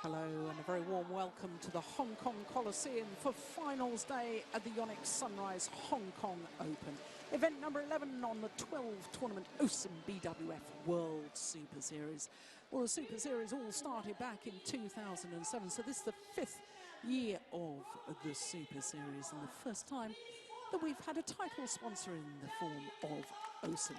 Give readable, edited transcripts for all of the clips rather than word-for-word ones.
Hello and a very warm welcome to the Hong Kong Coliseum for finals day at the Yonex Sunrise Hong Kong Open. Event number 11 on the 12 tournament OSIM BWF World Super Series. Well, the Super Series all started back in 2007, so this is the 5th year of the Super Series and the first time that we've had a title sponsor in the form of OSIM.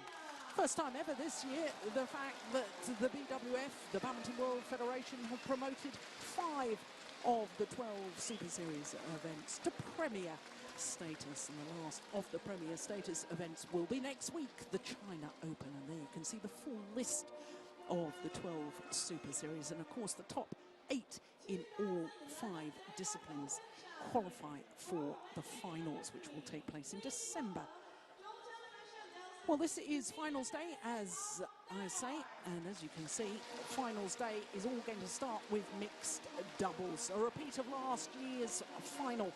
First time ever this year, the fact that the BWF, the Badminton World Federation, have promoted 5 of the 12 Super Series events to Premier status. And the last of the Premier status events will be next week, the China Open. And there you can see the full list of the 12 Super Series. And of course, the top 8 in all 5 disciplines qualify for the finals, which will take place in December. Well, this is finals day, as I say, and as you can see, finals day is all going to start with mixed doubles. A repeat of last year's final.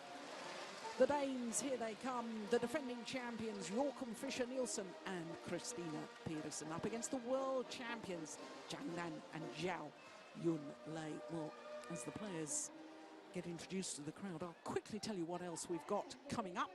The Danes, here they come, the defending champions, Joachim Fischer Nielsen and Christinna Pedersen, up against the world champions, Zhang Nan and Zhao Yunlei. Well, as the players get introduced to the crowd, I'll quickly tell you what else we've got coming up.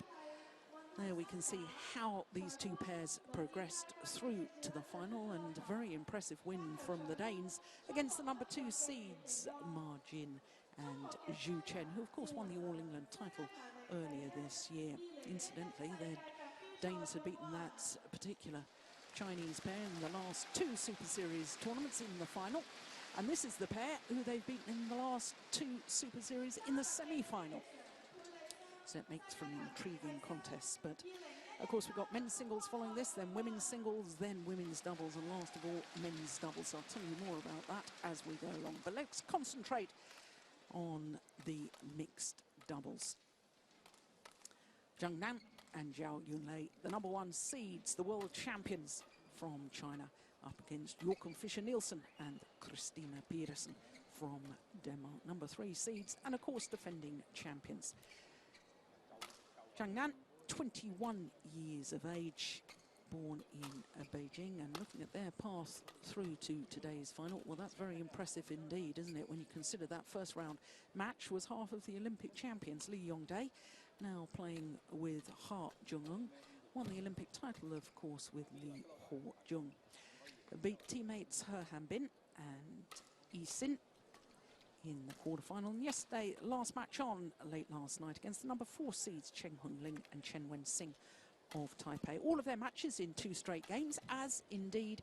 There we can see how these two pairs progressed through to the final, and a very impressive win from the Danes against the number 2 seeds, Ma Jin and Zhu Chen, who of course won the All England title earlier this year. Incidentally, the Danes had beaten that particular Chinese pair in the last 2 Super Series tournaments in the final, and this is the pair who they've beaten in the last 2 Super Series in the semi-final. So it makes for an intriguing contest. But of course we've got men's singles following this, then women's singles, then women's doubles, and last of all men's doubles. I'll tell you more about that as we go along. But let's concentrate on the mixed doubles. Zhang Nan and Zhao Yunlei, the number 1 seeds, the world champions from China, up against Joachim Fischer Nielsen and Christinna Pedersen from Denmark, number 3 seeds, and of course defending champions. Zhang Nan, 21 years of age, born in Beijing, and looking at their path through to today's final, well, that's very impressive indeed, isn't it, when you consider that first round match was half of the Olympic champions, Lee Yongdae, now playing with Ha Jung-eun, won the Olympic title, of course, with Lee Ho-jung. Beat teammates He Han-bin and Yi Sin in the quarterfinal. And yesterday, last match on late last night against the number 4 seeds Cheng Hun-ling and Chen Wen-sing of Taipei. All of their matches in 2 straight games, as indeed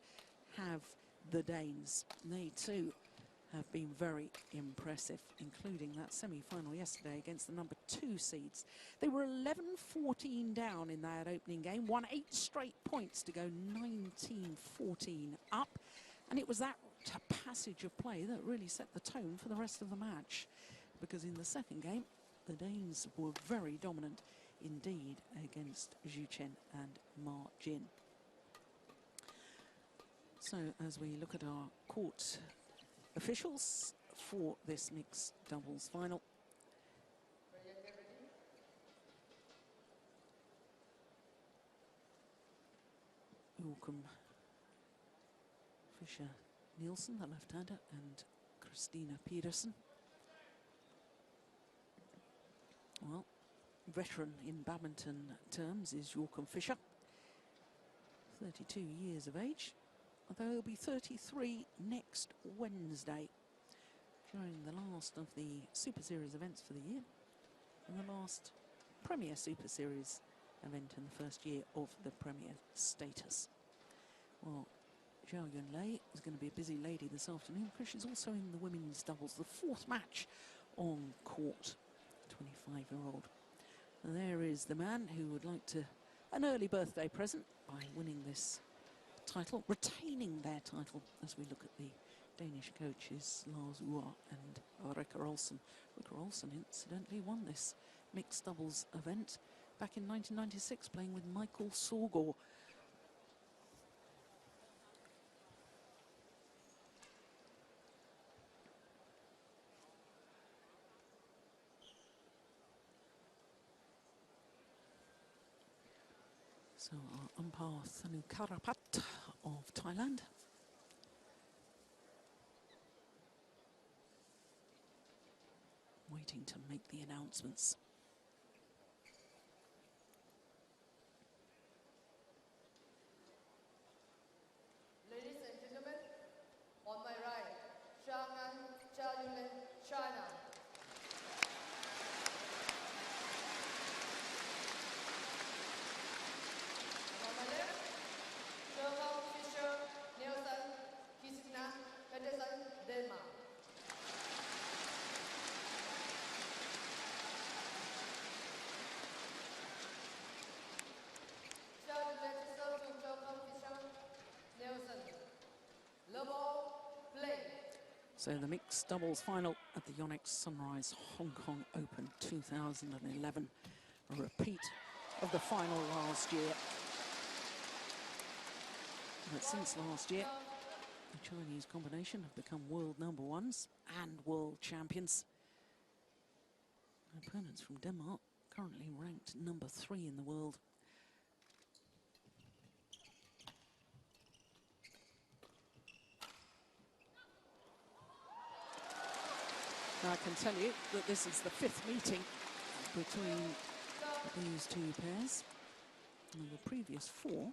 have the Danes. They too have been very impressive, including that semi-final yesterday against the number 2 seeds. They were 11-14 down in that opening game, won 8 straight points to go 19-14 up, and it was that passage of play that really set the tone for the rest of the match, because in the second game the Danes were very dominant indeed against Zhu Chen and Ma Jin. So as we look at our court officials for this mixed doubles final, Joachim Fischer Nielsen, the left-hander, and Christinna Pedersen. Well, veteran in badminton terms is Joachim Fischer, 32 years of age, although he'll be 33 next Wednesday, during the last of the Super Series events for the year, and the last Premier Super Series event in the first year of the Premier status. Well, Zhao Yunlei is going to be a busy lady this afternoon, because she's also in the women's doubles, the 4th match on court, 25-year-old. And there is the man who would like to an early birthday present by winning this title, retaining their title, as we look at the Danish coaches Lars Uhr and Rikke Olsen. Rikke Olsen incidentally won this mixed doubles event back in 1996, playing with Michael Sorgor. So our umpire Thanu Karapat of Thailand waiting to make the announcements. Ladies and gentlemen, on my right, Zhang Nan, Zhao Yunlei, China. On my left, Joachim Fischer Nielsen, Christinna Pedersen, Denmark. Zhao Yunlei to serve to Joachim Fischer Nielsen. Love all, play. So the mixed doubles final at the Yonex Sunrise Hong Kong Open 2011. A repeat of the final last year. But since last year, the Chinese combination have become world number ones and world champions. Opponents from Denmark currently ranked number 3 in the world. Now I can tell you that this is the 5th meeting between these two pairs. And the previous 4,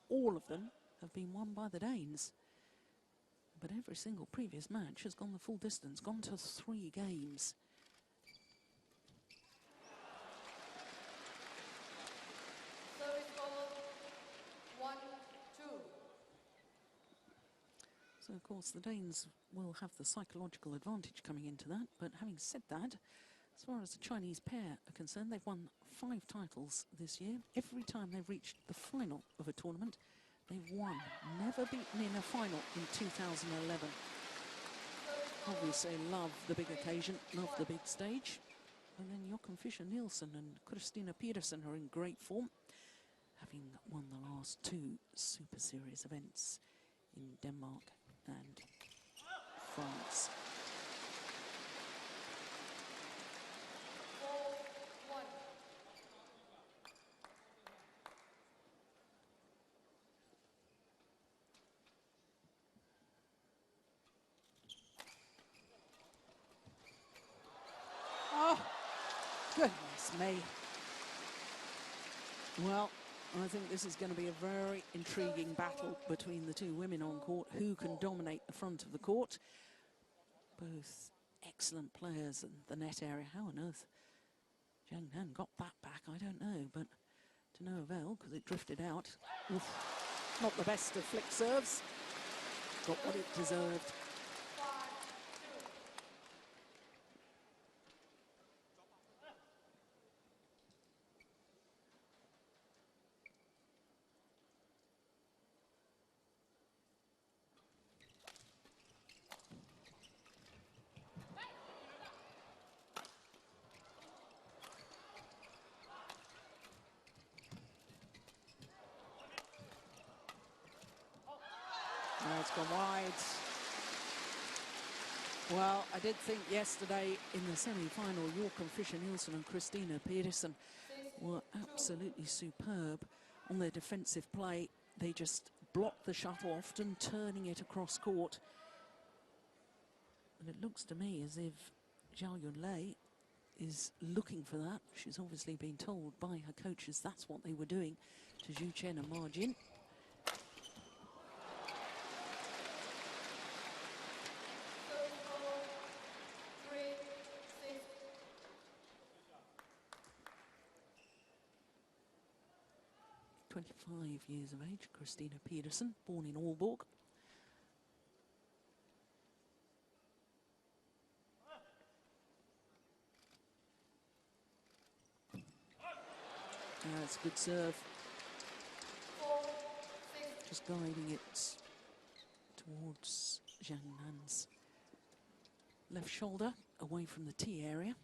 all of them have been won by the Danes. But every single previous match has gone the full distance, gone to 3 games. Service follow, 1-2. So, of course, the Danes will have the psychological advantage coming into that. But having said that, as far as the Chinese pair are concerned, they've won 5 titles this year. Every time they've reached the final of a tournament, they've won. Never beaten in a final in 2011. Obviously love the big occasion, love the big stage. And then Joachim Fischer Nielsen and Christinna Pedersen are in great form, having won the last 2 Super Series events in Denmark and France. 4-1. Oh, goodness me. Well, I think this is going to be a very intriguing battle between the 2 women on court. Who can dominate the front of the court? Both excellent players in the net area. How on earth Zhang Nan got that back, I don't know, but to no avail because it drifted out. Oof. Not the best of flick serves. Got what it deserved. Now it's gone wide. Well, I did think yesterday in the semi-final, Joachim Fischer Nielsen and Christinna Pedersen were absolutely superb on their defensive play. They just blocked the shuttle, often turning it across court. And it looks to me as if Zhao Yunlei is looking for that. She's obviously been told by her coaches that's what they were doing to Zhu Chen and Ma Jin. 25 years of age, Christinna Pedersen, born in Aalborg. That's a good serve. Just guiding it towards Zhang Nan's left shoulder, away from the tee area.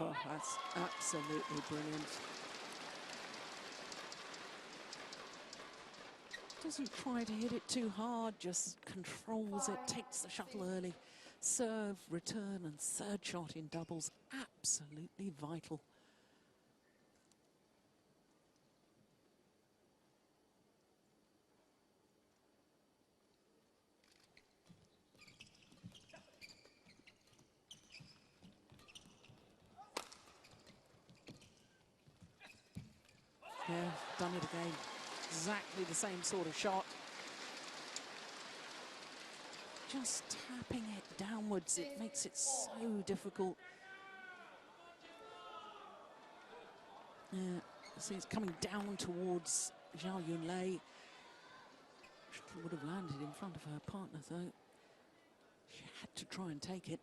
Oh, that's absolutely brilliant. Doesn't try to hit it too hard, just controls it, takes the shuttle early. Serve, return, and third shot in doubles, absolutely vital. done it again. Exactly the same sort of shot. Just tapping it downwards, it makes it so difficult. Yeah, see it's coming down towards Zhao Yunlei. She would have landed in front of her partner though. She had to try and take it.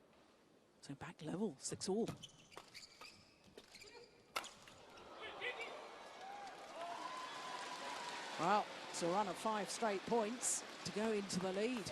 So back level, 6-all. Well, it's a run of 5 straight points to go into the lead.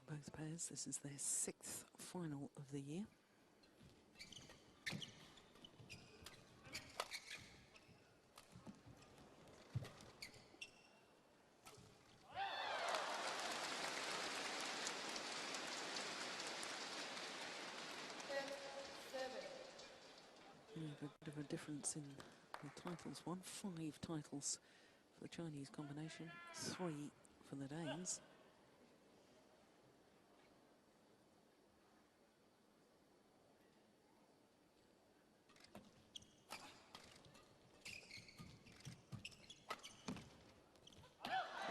Both pairs, this is their 6th final of the year. A bit of a difference in the titles. 5 titles for the Chinese combination, 3 for the Danes.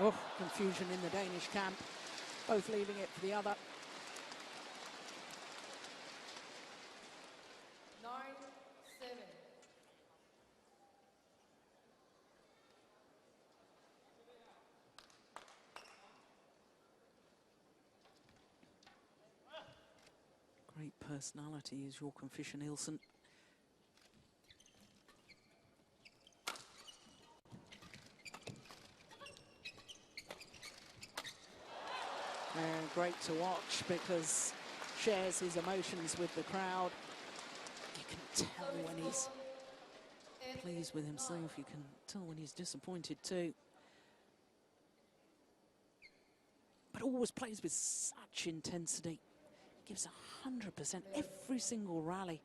Oh, confusion in the Danish camp, both leaving it for the other. 9-7. Great personality is Joachim Fischer Nielsen. And great to watch because shares his emotions with the crowd. You can tell when he's pleased with himself. You can tell when he's disappointed too. But always plays with such intensity. Gives 100% every single rally.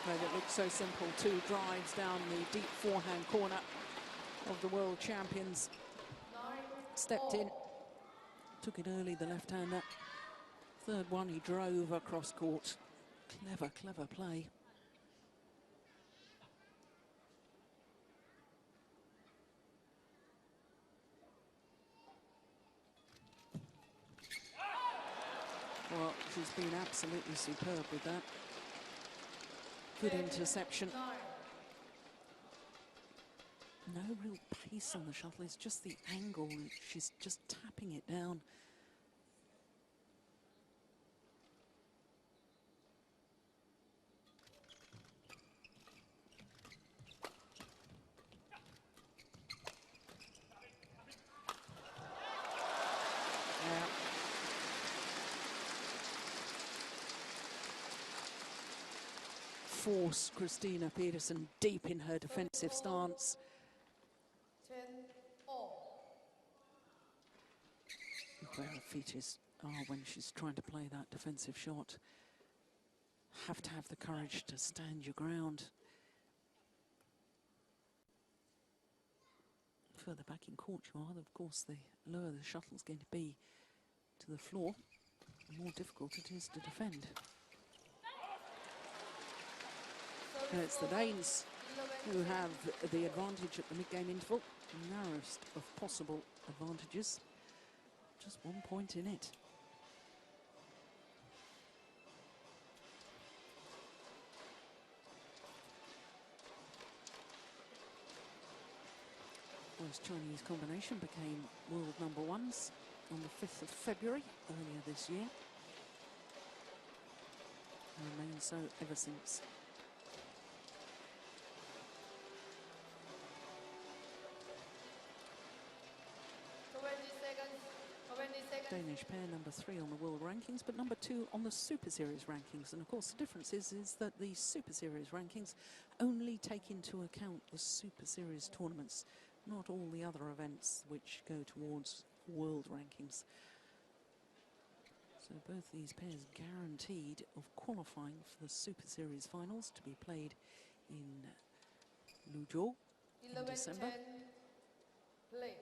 It looks so simple. 2 drives down the deep forehand corner of the world champions. Stepped in, took it early, the left-hander. 3rd one, he drove across court. Clever, clever play. Well, she's been absolutely superb with that. Good interception. No real pace on the shuttle, it's just the angle. She's just tapping it down. Force Christinna Pedersen deep in her defensive stance. 10-all. Where her feet are when she's trying to play that defensive shot. Have to have the courage to stand your ground. Further back in court you are, of course, the lower the shuttle's going to be to the floor, the more difficult it is to defend. And it's the Danes who have the advantage at the mid-game interval, the narrowest of possible advantages. Just 1 point in it. Both Chinese combination became world #1s on the 5th of February earlier this year. And remained so ever since. seconds. 20 seconds. Danish pair number 3 on the world rankings, but number 2 on the Super Series rankings. And of course, the difference is that the Super Series rankings only take into account the Super Series tournaments, not all the other events which go towards world rankings. So both these pairs guaranteed of qualifying for the Super Series finals to be played in Luzhou in December. 11-10, play.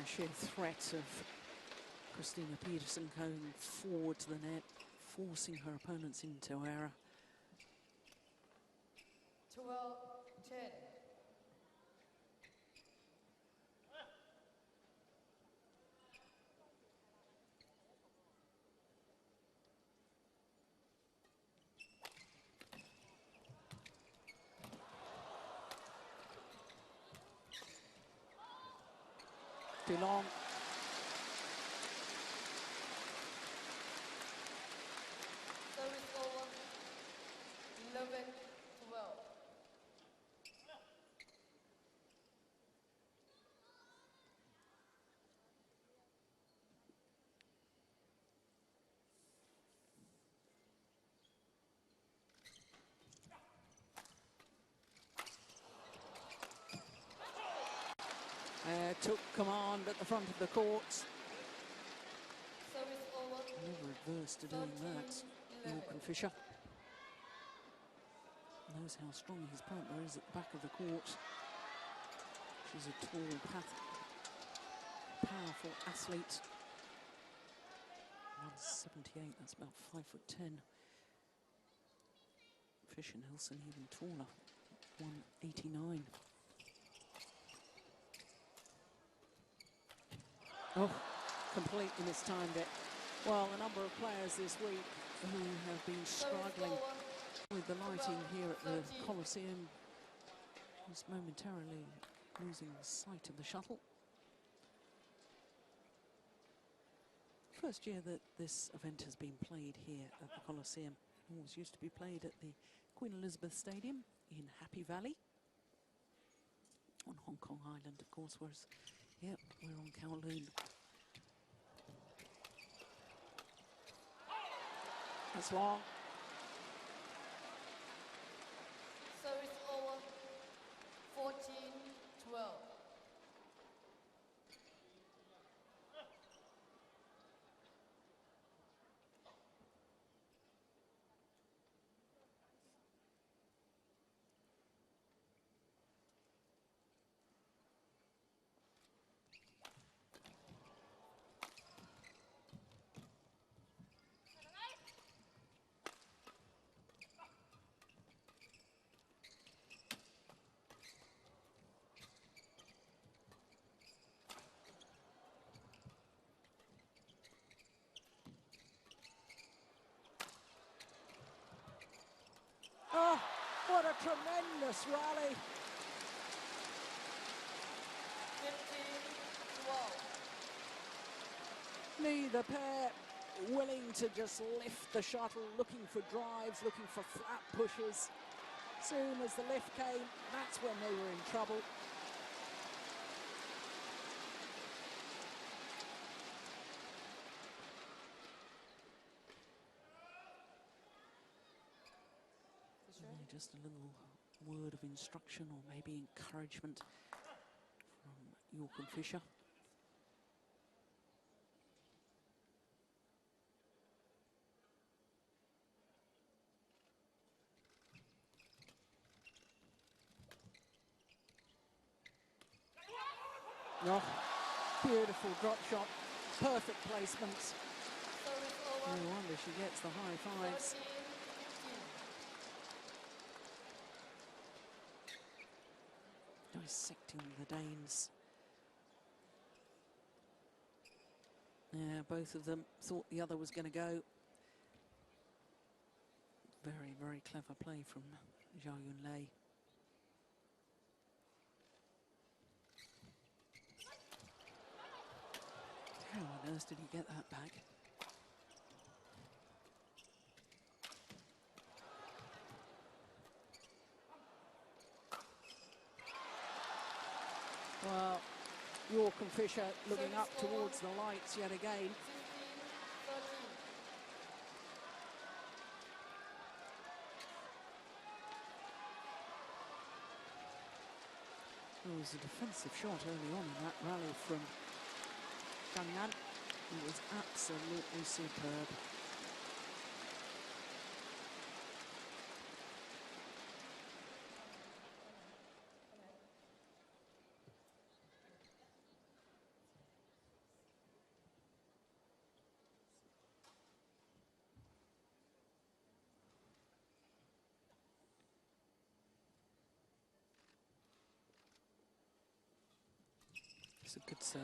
Sheer threat of Christinna Pedersen going forward to the net, forcing her opponents into error. 12-10. Too long. Service over. 11-12. Took command at the front of the court. Service over. Never adverse to doing that. Joachim Fischer knows how strong his partner is at the back of the court. She's a tall, powerful athlete. 178, that's about 5'10". Fischer Nielsen even taller, 189. Oh, completely mistimed it. Well, a number of players this week who have been struggling with the lighting here at the Coliseum, just momentarily losing sight of the shuttle. First year that this event has been played here at the Coliseum. It always used to be played at the Queen Elizabeth Stadium in Happy Valley on Hong Kong Island, of course, whereas yep, we're on Kowloon. That's long. Service over. 14-12. Oh, what a tremendous rally. 15-12. Neither pair willing to just lift the shuttle, looking for drives, looking for flat pushes. Soon as the lift came, that's when they were in trouble. Just a little word of instruction or maybe encouragement from Joachim Fischer. Oh, beautiful drop shot, perfect placement. No wonder she gets the high fives. Dissecting the Danes. Yeah, both of them thought the other was going to go. Very, very clever play from Zhao Yunlei. earth did he get that back? Well, Joachim Fischer looking up towards the lights yet again. There was a defensive shot early on in that rally from Zhang Nan. It was absolutely superb. It's a good serve.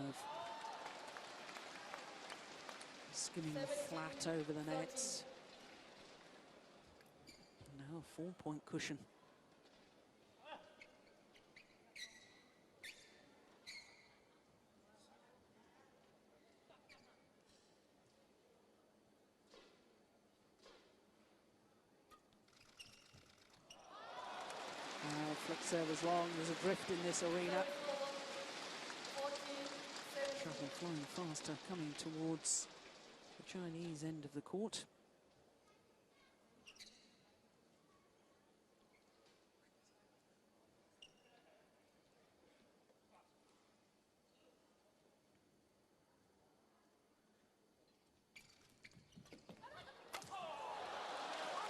Skimming flat over the nets. Now a 4-point cushion. Flick serve is long. There's a drift in this arena. Shuttle flying faster, coming towards the Chinese end of the court.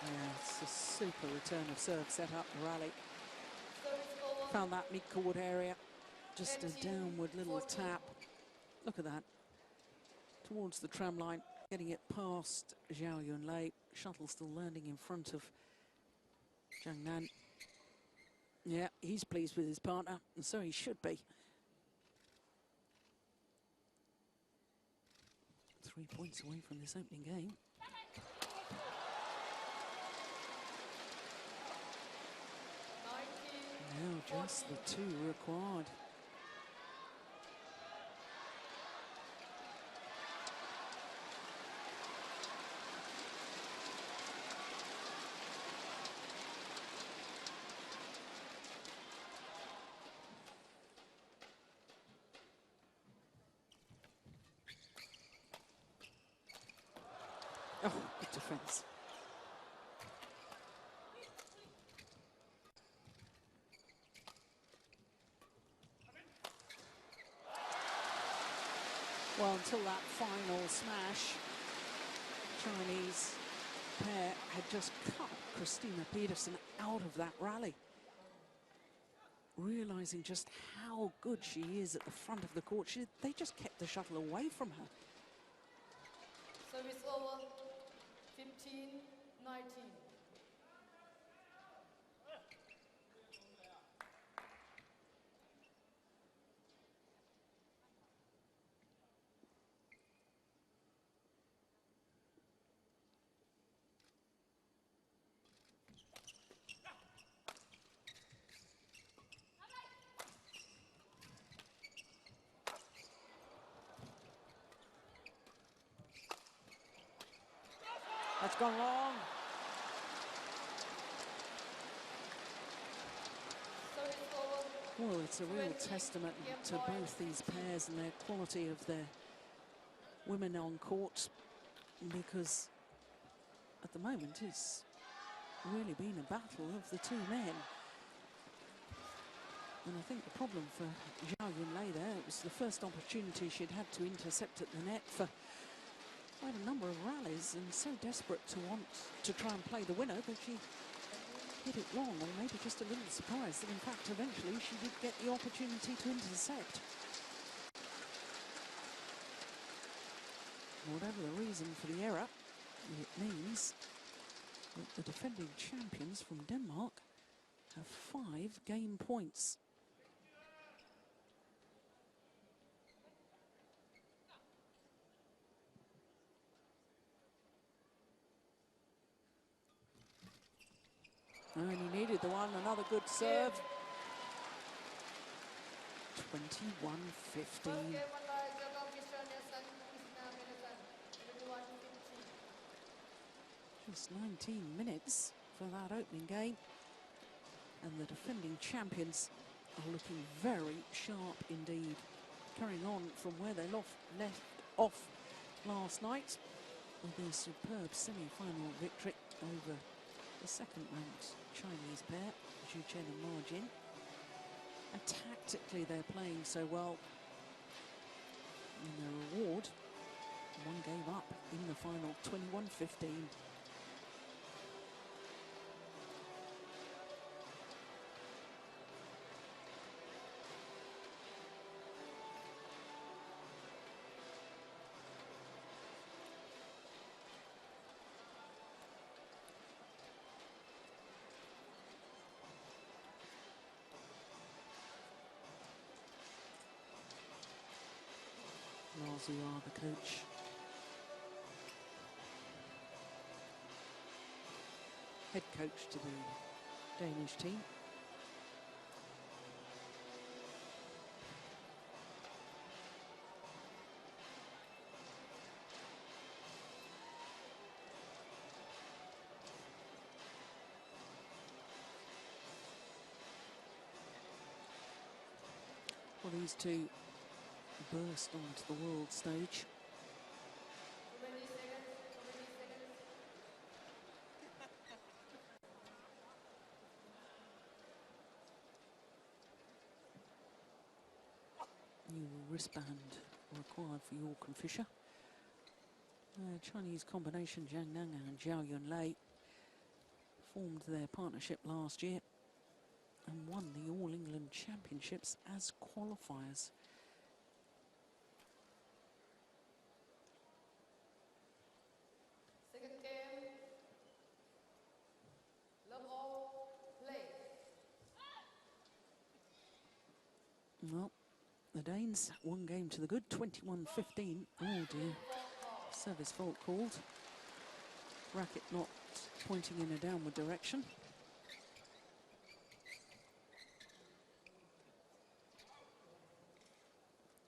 Yeah, it's a super return of serve set up the rally. Found that mid-court area, just a downward little tap. Look at that. Towards the tram line, getting it past Zhao Yunlei. Shuttle still landing in front of Zhang Nan. Yeah, he's pleased with his partner, and so he should be. 3 points away from this opening game. Now just the 2 required. Oh, good defense. Well, until that final smash, Chinese pair had just cut Christinna Pedersen out of that rally. Realizing just how good she is at the front of the court, they just kept the shuttle away from her. Service over, 15-19. That's gone wrong. Well, it's a real testament to both these pairs and their quality of their women on court, because at the moment it's really been a battle of the 2 men. And I think the problem for Zhao Yunlei there, it was the first opportunity she'd had to intercept at the net for quite a number of rallies, and so desperate to want to try and play the winner that she hit it wrong, or maybe just a little surprised that in fact eventually she did get the opportunity to intercept. Whatever the reason for the error, it means that the defending champions from Denmark have 5 game points. And he needed the one, another good serve. 21-15. Just 19 minutes for that opening game. And the defending champions are looking very sharp indeed. Carrying on from where they left off last night with their superb semi-final victory over the second-ranked Chinese pair, Zhu Chen and Ma Jin. And tactically they're playing so well. And their reward, one game up in the final, 21-15. You are the coach. Head coach to the Danish team. Well, these two burst onto the world stage. New wristband required for Joachim Fischer. Chinese combination Zhang Nan and Zhao Yunlei formed their partnership last year and won the All England Championships as qualifiers. Well, the Danes, one game to the good, 21-15. Oh dear, service fault called. Racket not pointing in a downward direction.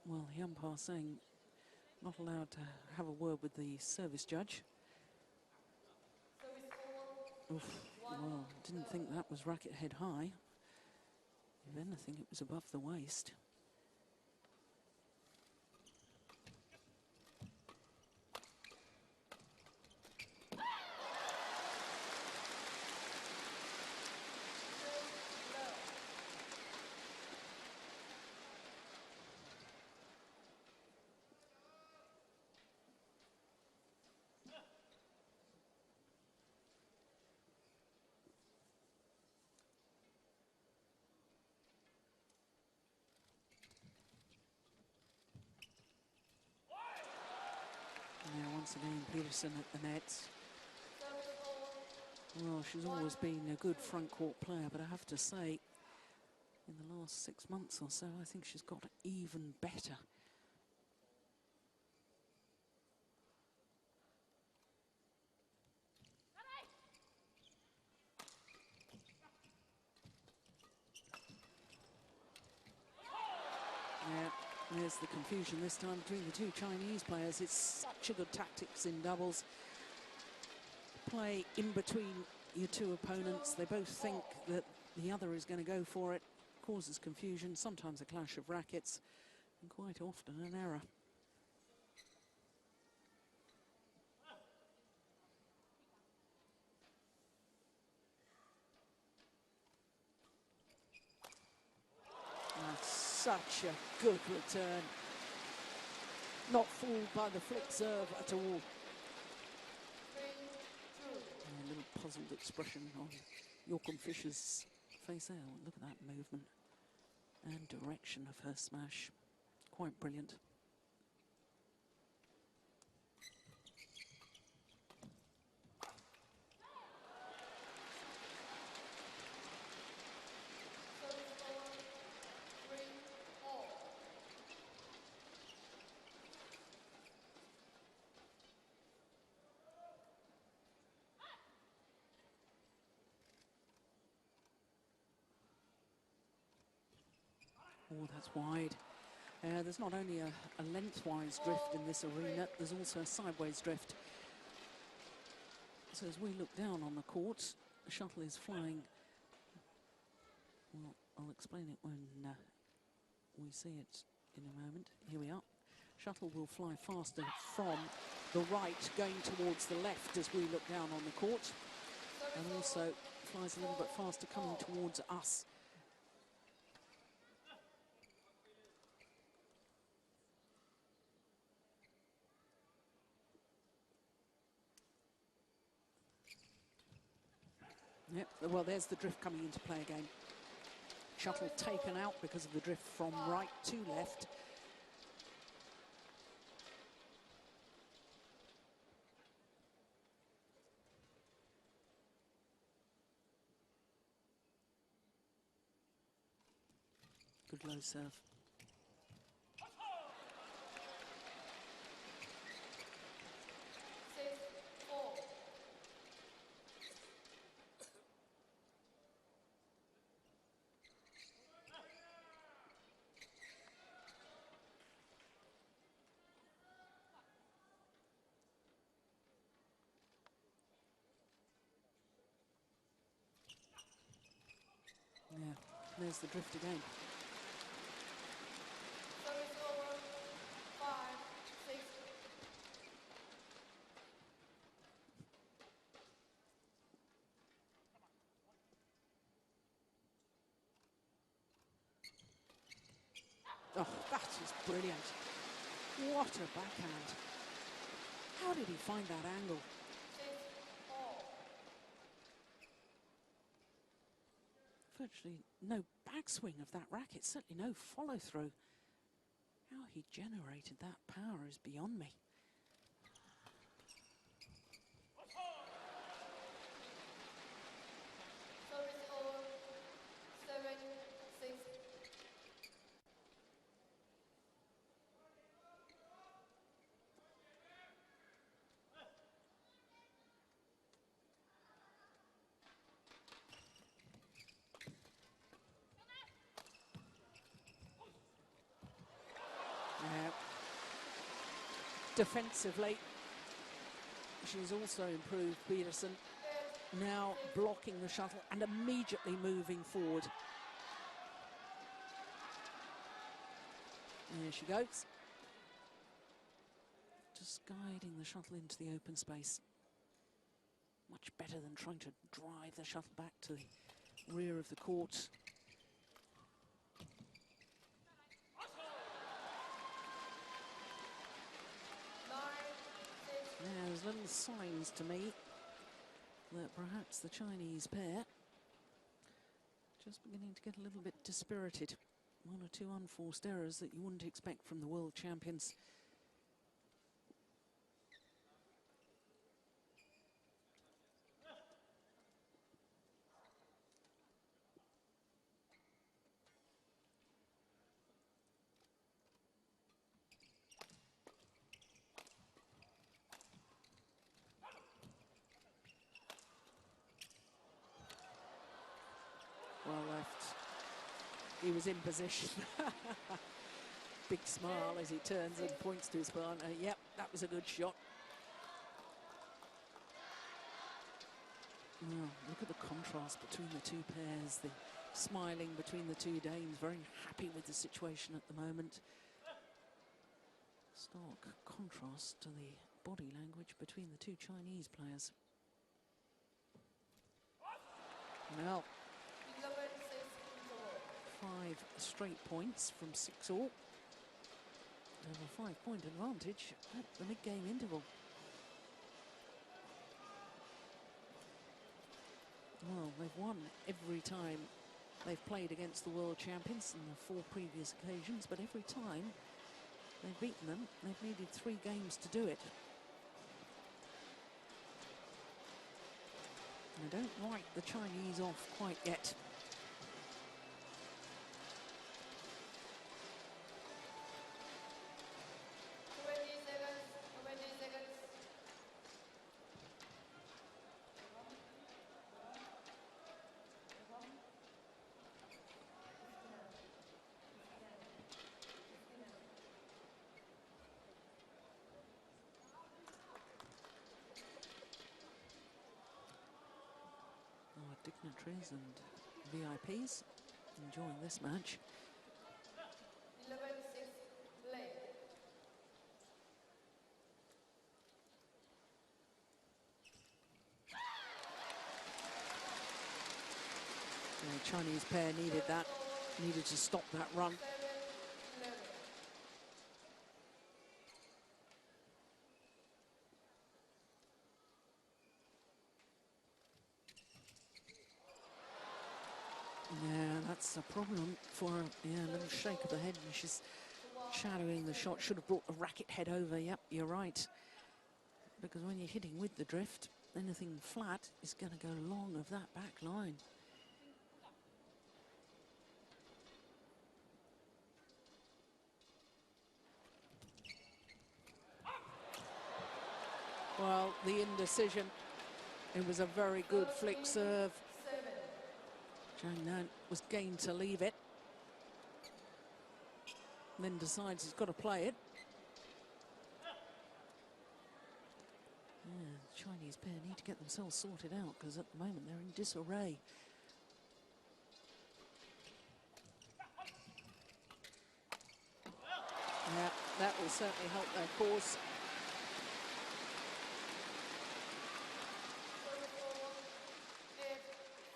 Well, the umpire saying not allowed to have a word with the service judge. Oof, well, didn't think that was racket head high. If anything, it was above the waist. Now once again Pedersen at the net. Well, she's always been a good front court player, but I have to say, in the last 6 months or so, I think she's got even better. Yeah, there's the confusion this time between the two Chinese players. It's such a good tactics in doubles. Play in between your two opponents. They both think that the other is going to go for it. Causes confusion, sometimes a clash of rackets, and quite often an error. That's such a good return. Not fooled by the flick serve at all. A little puzzled expression on Joachim Fischer's face there. Look at that movement and direction of her smash. Quite brilliant. Oh, that's wide. There's not only a lengthwise drift in this arena, there's also a sideways drift. So as we look down on the court, the shuttle is flying. Well, I'll explain it when we see it in a moment. Here we are. Shuttle will fly faster from the right, going towards the left as we look down on the court, and also flies a little bit faster coming towards us. Yep, well, there's the drift coming into play again. Shuttle taken out because of the drift from right to left. Good low serve. Yeah, there's the drift again. Oh, that is brilliant. What a backhand. How did he find that angle? Virtually no backswing of that racket, certainly no follow through. How he generated that power is beyond me. Defensively, she's also improved, Pedersen, now blocking the shuttle and immediately moving forward. There she goes. Just guiding the shuttle into the open space. Much better than trying to drive the shuttle back to the rear of the court. There's little signs to me that perhaps the Chinese pair just beginning to get a little bit dispirited. One or two unforced errors that you wouldn't expect from the world champions. Well left. He was in position. Big smile as he turns and points to his partner. Yep, that was a good shot. Well, look at the contrast between the two pairs. The smiling between the two Danes, very happy with the situation at the moment. Stark contrast to the body language between the two Chinese players. Well, 5 straight points from 6-all. And a 5-point advantage at the mid-game interval. Well, they've won every time they've played against the world champions in the 4 previous occasions, but every time they've beaten them, they've needed 3 games to do it. And I don't write the Chinese off quite yet. ultras and VIPs enjoying this match. 11-6 lane. The Chinese pair needed that, needed to stop that run. 7-11. Yeah, that's a problem for her. Yeah, a little shake of the head, and she's shadowing the shot. Should have brought the racket head over. Yep, you're right. Because when you're hitting with the drift, anything flat is going to go long of that back line. Well, the indecision. It was a very good flick serve. 7. Zhang Nan was game to leave it. And then decides he's got to play it. Yeah, the Chinese pair need to get themselves sorted out because at the moment they're in disarray. Yeah, that will certainly help their cause.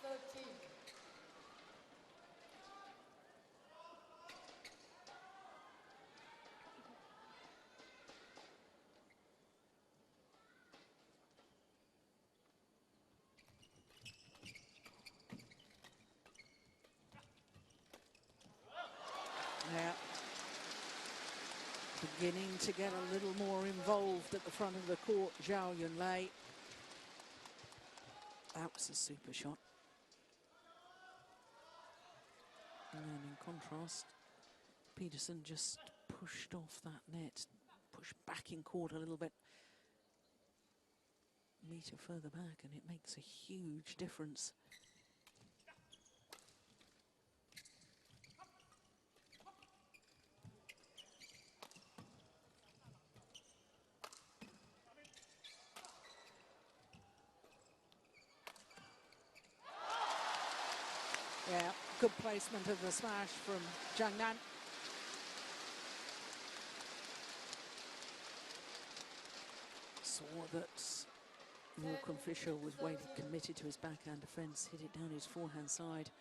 8-13. Yeah. Beginning to get a little more involved at the front of the court, Zhao Yunlei. That was a super shot. And then in contrast, Pedersen just pushed off that net, pushed back in court a little bit. A meter further back, and it makes a huge difference. Yeah, good placement of the smash from Zhang Nan. Saw that Joachim Fischer was waiting, committed to his backhand defence, hit it down his forehand side.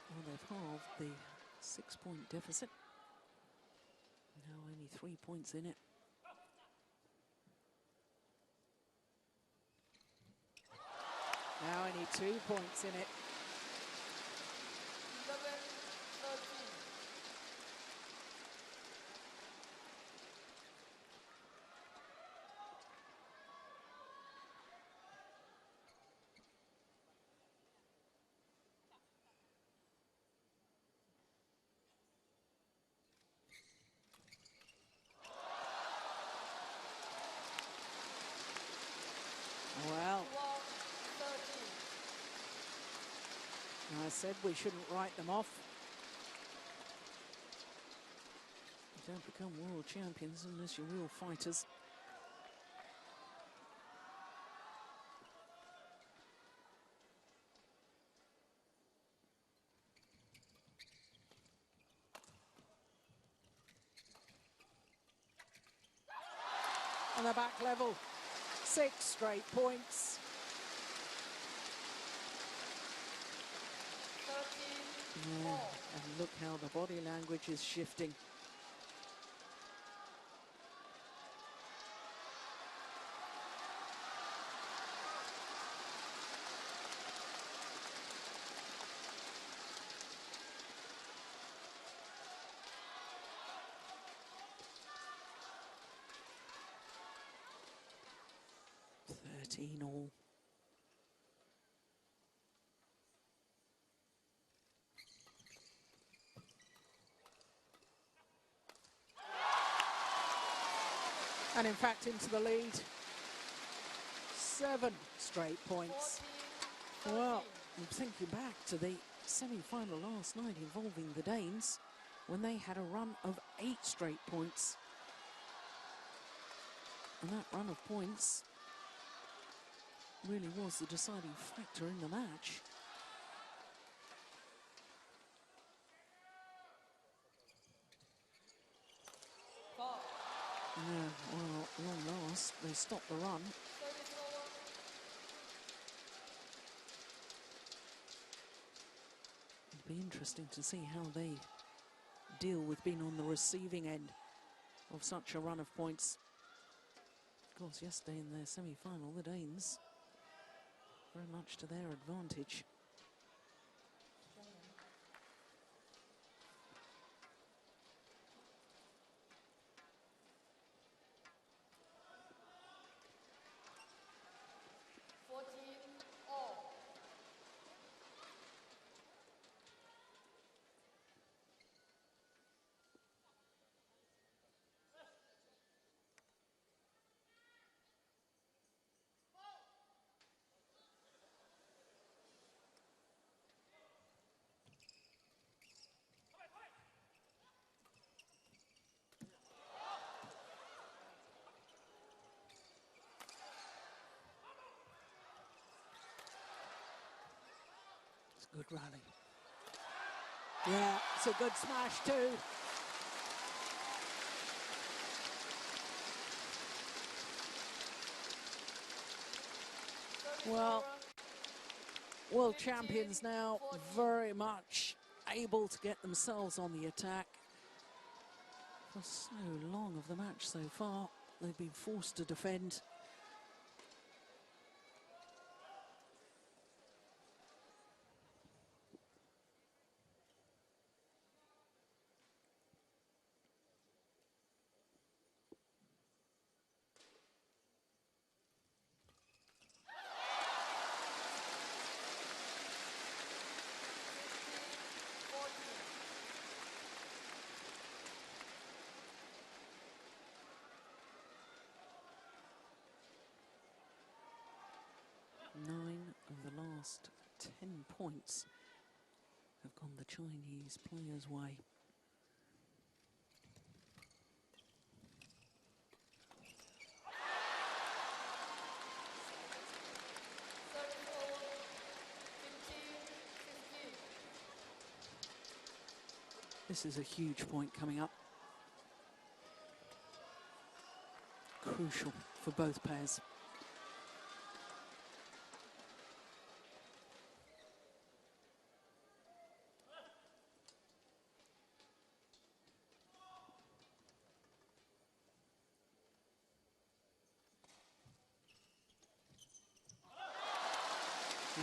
Well, they've halved the 6-point deficit. Now only 3 points in it. Now only 2 points in it. 11-13. Well, 12-13. I said we shouldn't write them off. You don't become world champions unless you're real fighters. On the back level, 6 straight points. 13-4. Yeah, and look how the body language is shifting. All. And in fact into the lead. 7 straight points. 14-13. Well, I'm thinking back to the semi-final last night involving the Danes when they had a run of 8 straight points. And that run of points really was the deciding factor in the match. Yeah, well, long last, they stopped the run. It'd be interesting to see how they deal with being on the receiving end of such a run of points. Of course, yesterday in their semi-final, the Danes, very much to their advantage. Good rally. Yeah, it's a good smash too. Well, world champions now very much able to get themselves on the attack. For so long of the match so far, they've been forced to defend. Of the last 10 points have gone the Chinese players' way. This is a huge point coming up. Crucial for both pairs.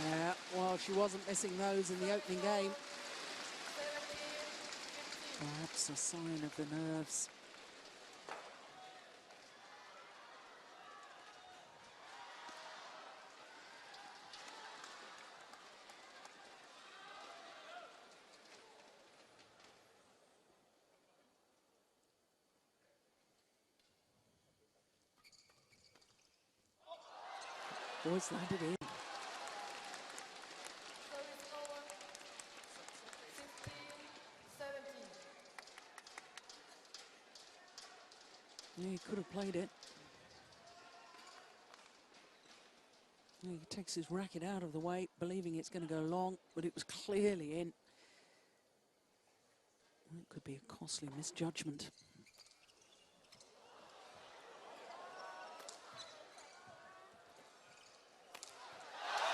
Yeah, well, she wasn't missing those in the opening game. Perhaps a sign of the nerves. Boys landed in. Yeah, he could have played it. Yeah, he takes his racket out of the way, believing it's going to go long, but it was clearly in. It could be a costly misjudgment.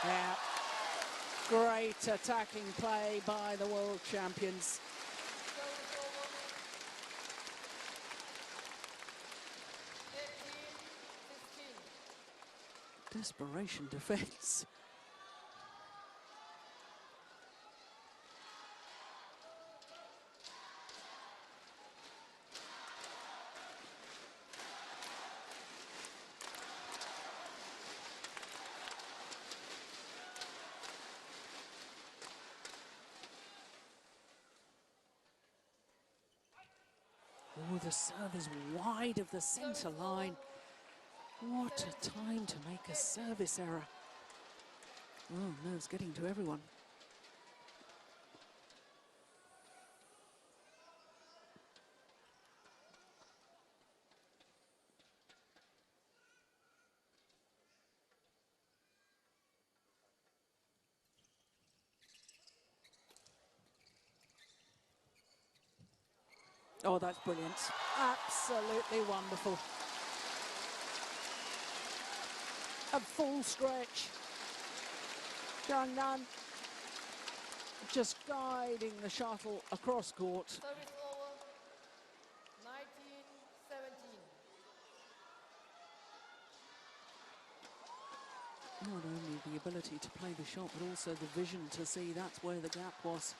Yeah, great attacking play by the world champions. Desperation defense. Oh, the serve is wide of the center line. What a time to make a service error. Oh, nerves getting to everyone. Oh, that's brilliant. Absolutely wonderful. A full stretch. Zhang Nan just guiding the shuttle across court. Service over, 19-17. Not only the ability to play the shot, but also the vision to see that's where the gap was,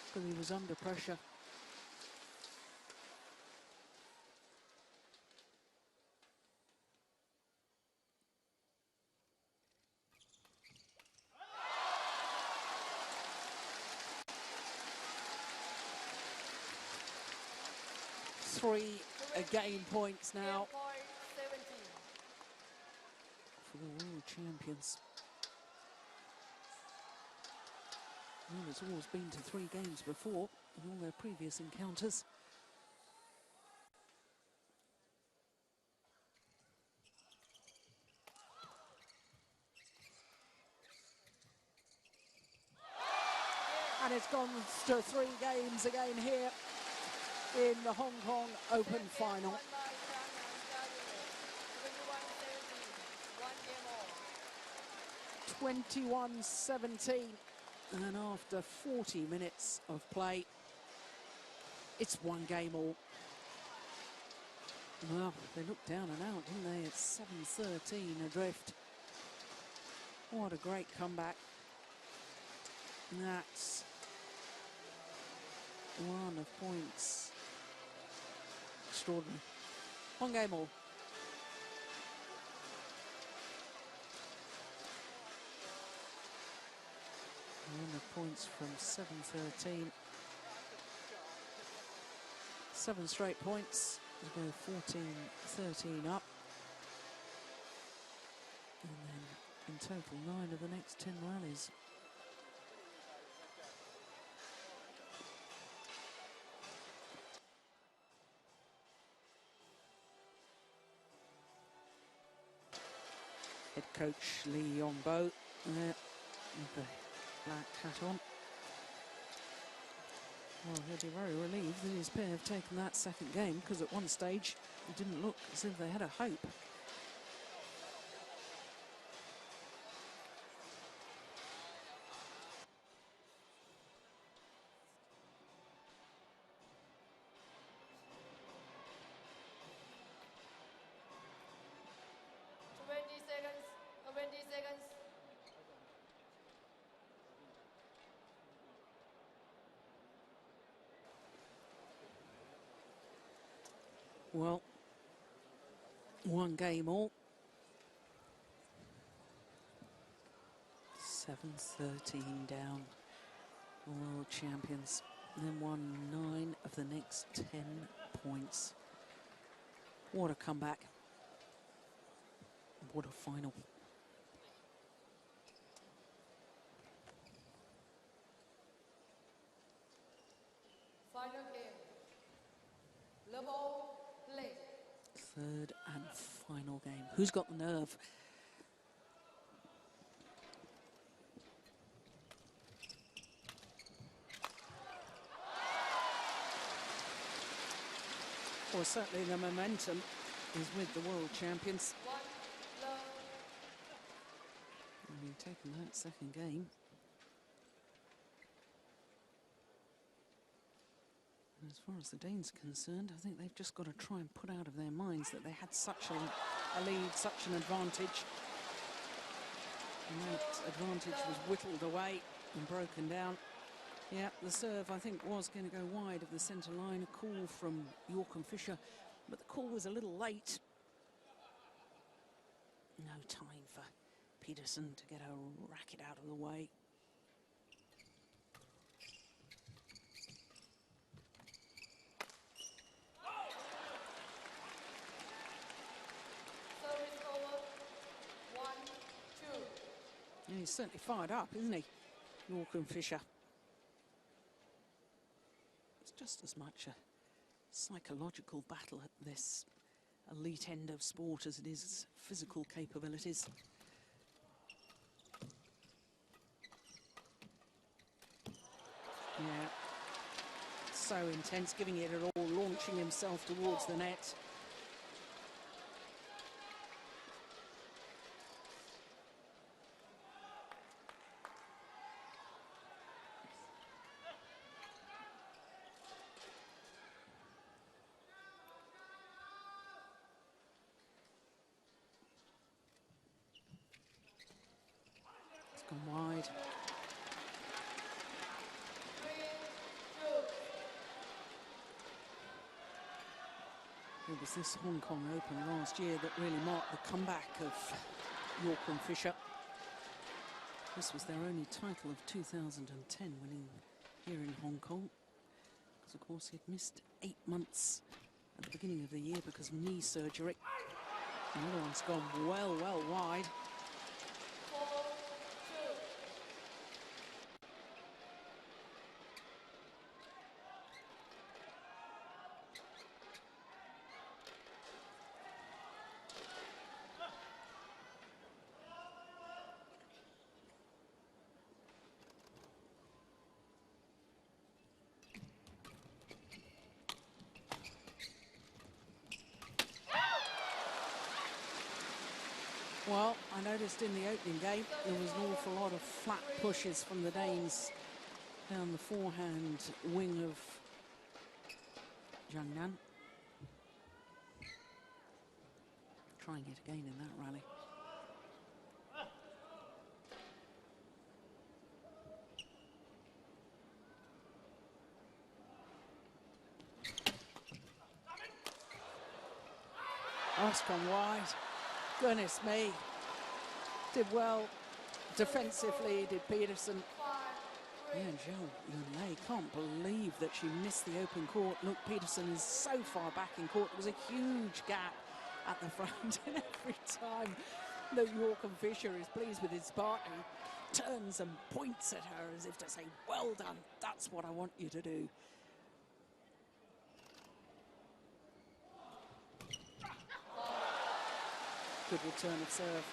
because he was under pressure. Three game points now for the world champions. Well, it's always been to 3 games before in all their previous encounters. And it's gone to 3 games again here in the Hong Kong Open final. 21-17, and after 40 minutes of play, it's 1 game all. Well, they looked down and out, didn't they? It's 7-13 adrift. What a great comeback. And that's 1 of points. Extraordinary. 1 game all. The points from 7-13. 7 straight points. They go 14-13 up. And then in total 9 of the next 10 rallies. Head coach Lee Yongbo there with the black hat on. Well, he'll be very relieved that his pair have taken that second game, because at one stage it didn't look as if they had a hope. Well, 1 game all. 7-13 down. World champions. And then won 9 of the next 10 points. What a comeback. What a final. Final game. Level play. 3rd and final game. Who's got the nerve? Well, certainly the momentum is with the world champions. Having taken that second game. As far as the Danes are concerned, I think they've just got to try and put out of their minds that they had such a lead, such an advantage. And that advantage was whittled away and broken down. Yeah, the serve, I think, was going to go wide of the centre line. A call from Joachim Fischer, but the call was a little late. No time for Pedersen to get a racket out of the way. Yeah, he's certainly fired up, isn't he, Joachim Fischer? It's just as much a psychological battle at this elite end of sport as it is physical capabilities. Yeah, so intense, giving it all, launching himself towards the net. It's gone wide. It was this Hong Kong Open last year that really marked the comeback of Joachim Fischer. This was their only title of 2010, winning here in Hong Kong. Because, of course, he'd missed 8 months at the beginning of the year because of knee surgery. Another one's gone well wide. Well, I noticed in the opening game there was an awful lot of flat pushes from the Danes down the forehand wing of Zhang Nan. Trying it again in that rally. Oh, it's gone wide. Goodness me. Did well defensively, did Pedersen. Yeah, Zhao Yunlei can't believe that she missed the open court. Look, Pedersen is so far back in court. There was a huge gap at the front, and every time that Joachim Fischer is pleased with his partner, he turns and points at her as if to say, well done, that's what I want you to do. Good return of serve.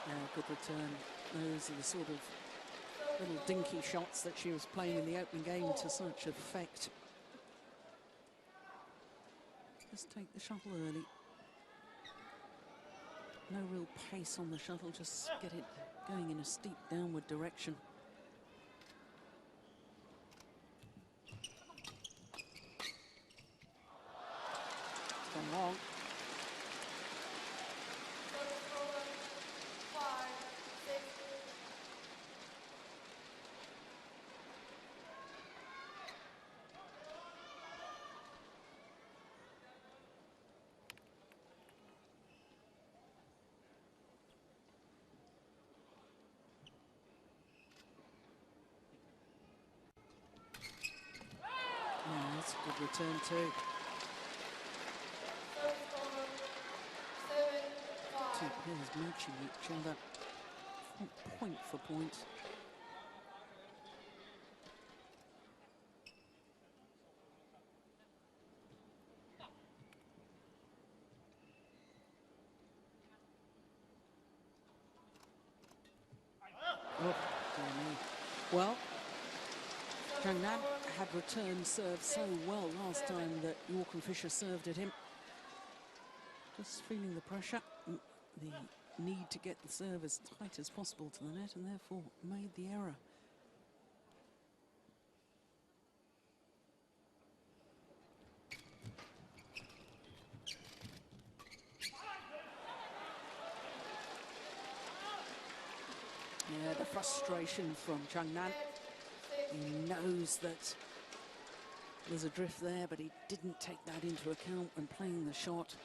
Yeah, good return. Those are the sort of little dinky shots that she was playing in the opening game to such effect. Just take the shuttle early. No real pace on the shuttle, just get it going in a steep downward direction. It's gone long. That's a good return too. Two pairs matching each other, point for point. Oh, dear me. Well, Zhang Nan had returned serve so well last time that Joachim Fischer served at him. Just feeling the pressure, the need to get the serve as tight as possible to the net, and therefore made the error. Yeah, the frustration from Zhang Nan. He knows that there's a drift there, but he didn't take that into account when playing the shot.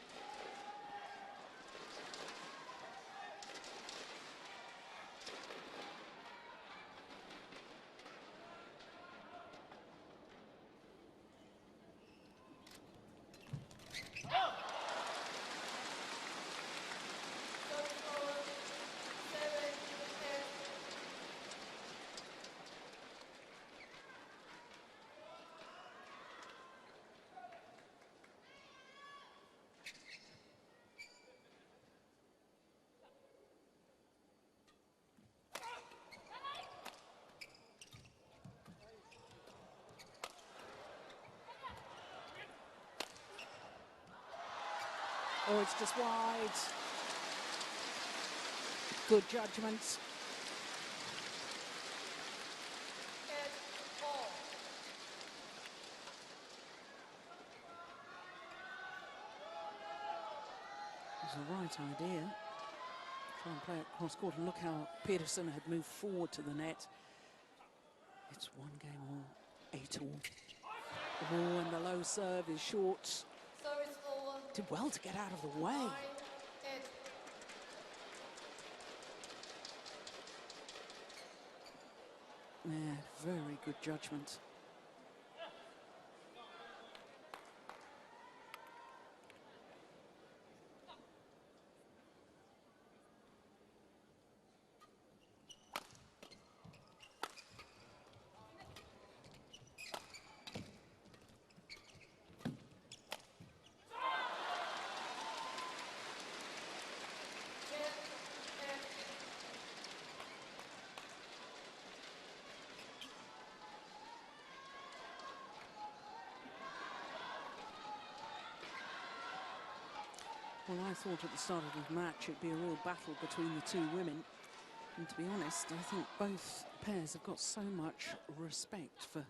Oh, it's just wide. Good judgment. It was the right idea. Try and play it cross court, and look how Pedersen had moved forward to the net. It's 1 game all, 8 all. Oh, and the low serve is short. Service over. Did well to get out of the way. 9-8. Yeah, very good judgment. Well, I thought at the start of the match it'd be a real battle between the two women. And to be honest, I think both pairs have got so much respect for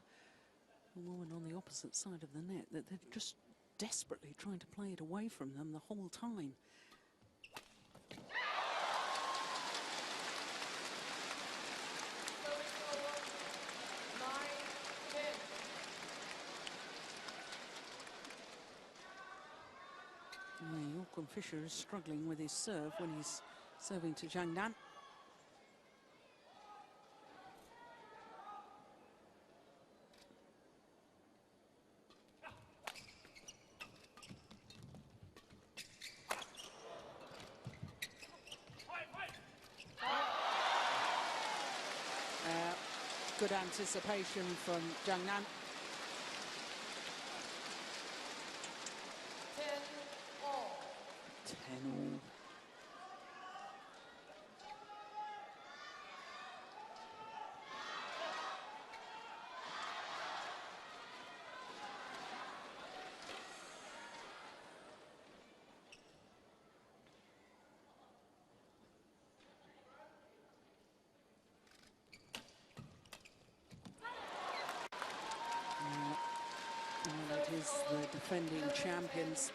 the woman on the opposite side of the net that they're just desperately trying to play it away from them the whole time. Service over. 9-10. Joachim Fischer is struggling with his serve when he's serving to Zhang Nan. Good anticipation from Zhang Nan. 10-all. 10-all. It is the defending champions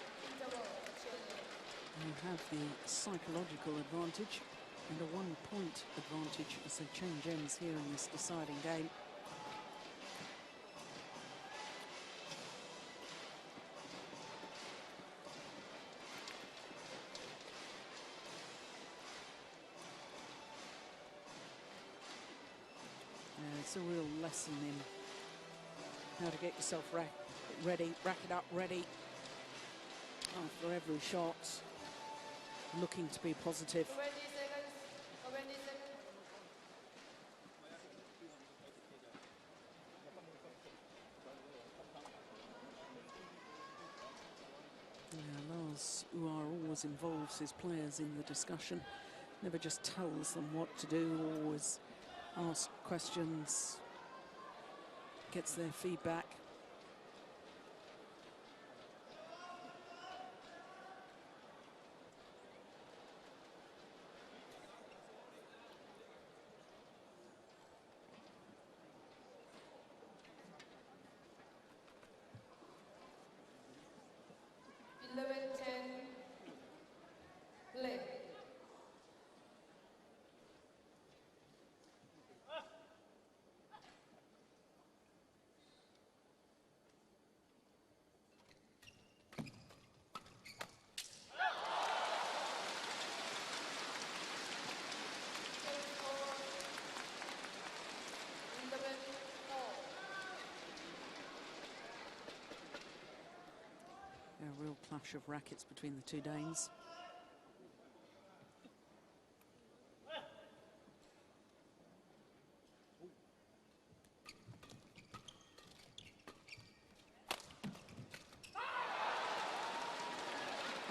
who have the psychological advantage and a 1-point advantage as they change ends here in this deciding game. It's a real lesson in how to get yourself ready, rack it up ready after every shot, looking to be positive. 20 seconds. 20 seconds. Yeah, Lars always involves his players in the discussion, never just tells them what to do, always asks questions, gets their feedback. Play. A real clash of rackets between the two Danes.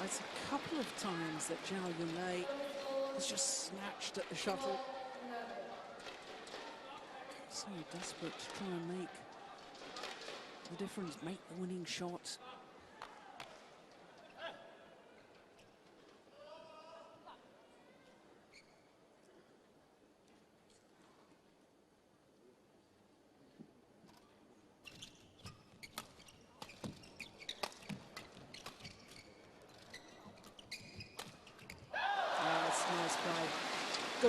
It's a couple of times that Zhao Yunlei has just snatched at the shuttle. So desperate to try and make the difference, make the winning shot.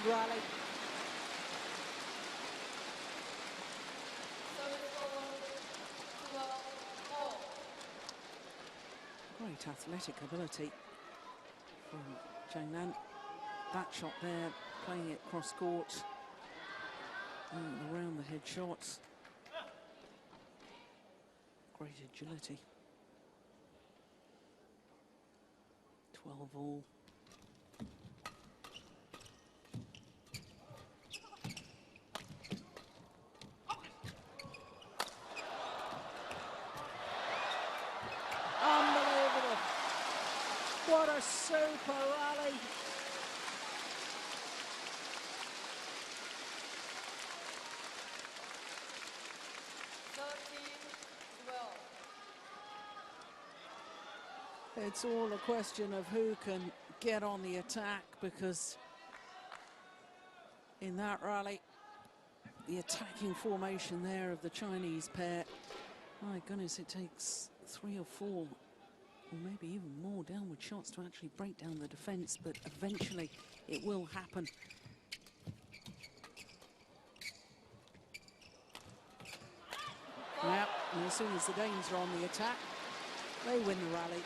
good rally. Great athletic ability from Zhang Nan. That shot there, playing it cross court and around the head shots. Great agility. 12 all. Unbelievable. What a super rally. It's all a question of who can get on the attack, because in that rally, the attacking formation there of the Chinese pair, my goodness, it takes 3 or 4, or maybe even more downward shots to actually break down the defense, but eventually it will happen. Yeah, and as soon as the Danes are on the attack, they win the rally.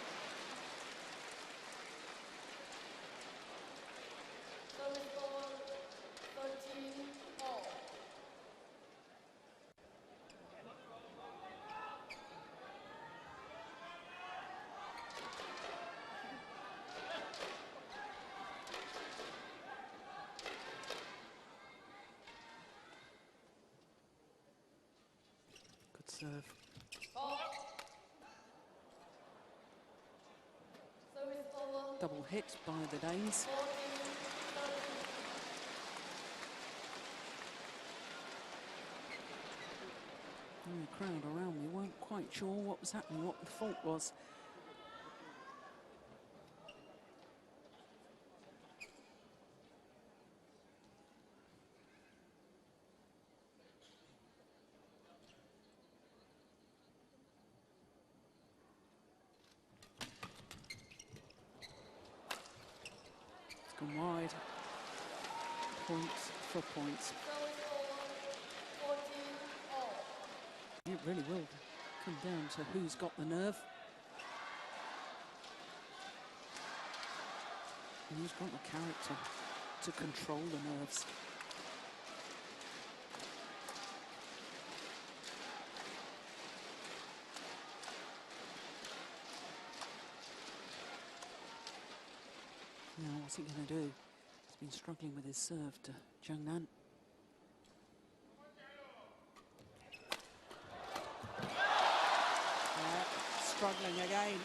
Serve. Double hit by the Danes. And the crowd around me weren't quite sure what was happening, what the fault was. Gone wide. Points for points. It really will come down to who's got the nerve and who's got the character to control the nerves. Now, what's he going to do? He's been struggling with his serve to Zhang Nan. Struggling again.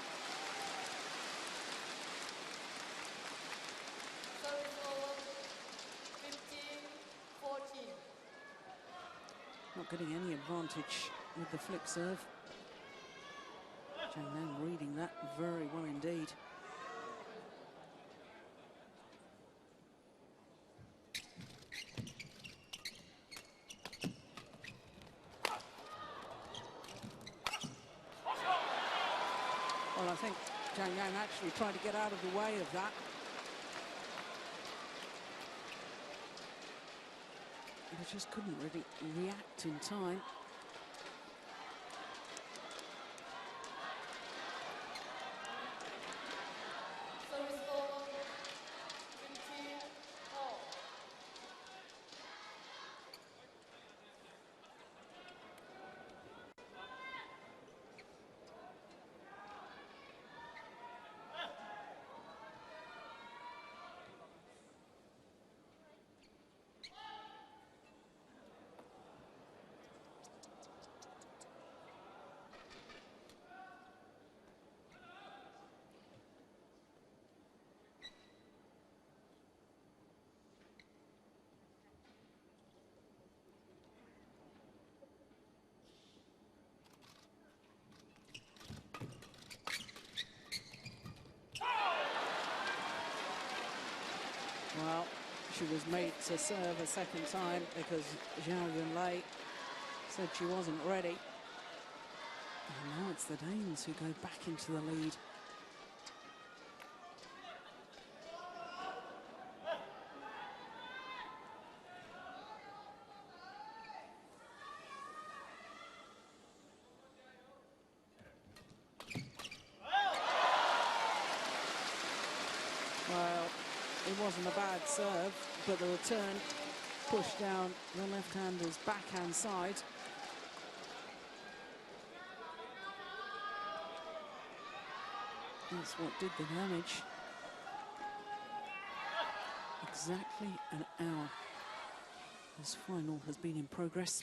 Not getting any advantage with the flick serve. Zhang Nan reading that very well indeed. Well, I think Zhang Nan actually tried to get out of the way of that. But just couldn't really react in time. Well, she was made to serve a second time because Zhao Yunlei said she wasn't ready. And now it's the Danes who go back into the lead. wasn't a bad serve, but the return pushed down the left-hander's backhand side. That's what did the damage. Exactly an hour. This final has been in progress.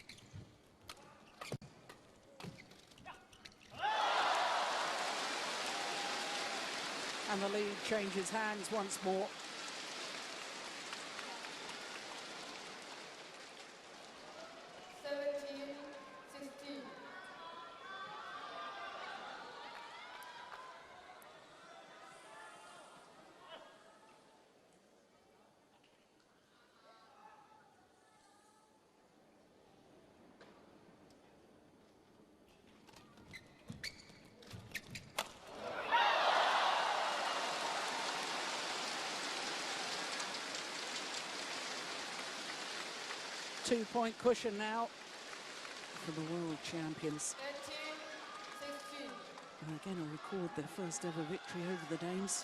And the lead changes hands once more. Two-point cushion now for the world champions. And again, a record their first ever victory over the Danes.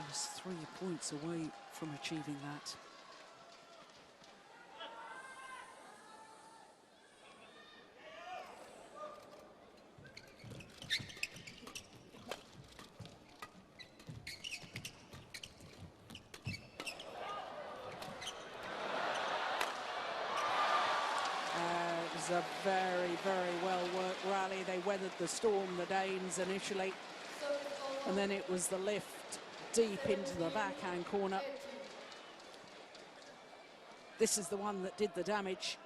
Just 3 points away from achieving that. A very, very well-worked rally. They weathered the storm, the Danes, initially, and then it was the lift deep into the backhand corner. This is the one that did the damage.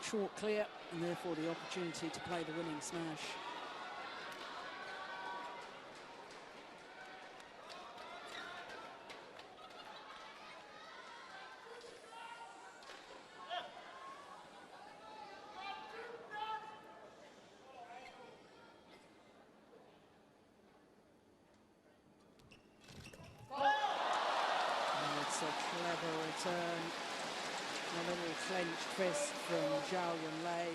Short clear, and therefore the opportunity to play the winning smash. Clever return, a little clenched fist from Zhao Yunlei.